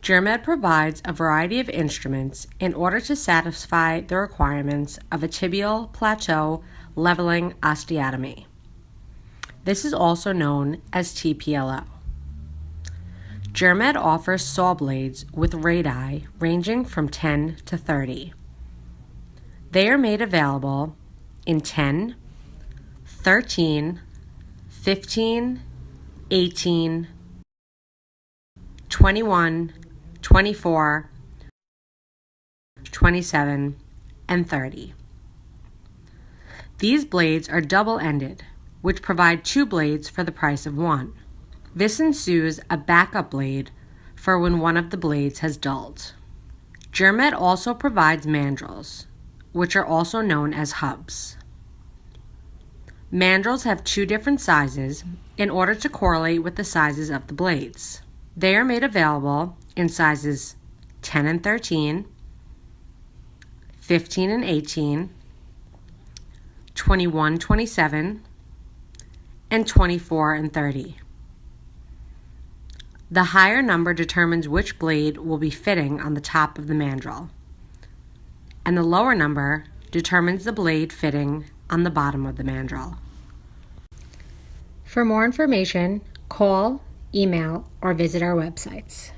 GerMed provides a variety of instruments in order to satisfy the requirements of a tibial plateau leveling osteotomy. This is also known as TPLO. GerMed offers saw blades with radii ranging from 10 to 30. They are made available in 10, 13, 15, 18, 21, 24, 27, and 30. These blades are double-ended, which provide 2 blades for the price of 1. This ensues a backup blade for when one of the blades has dulled. GerMed also provides mandrels, which are also known as hubs. Mandrels have 2 different sizes in order to correlate with the sizes of the blades. They are made available in sizes 10 and 13, 15 and 18, 21, 27, and 24 and 30. The higher number determines which blade will be fitting on the top of the mandrel, and the lower number determines the blade fitting on the bottom of the mandrel. For more information, call, email, or visit our websites.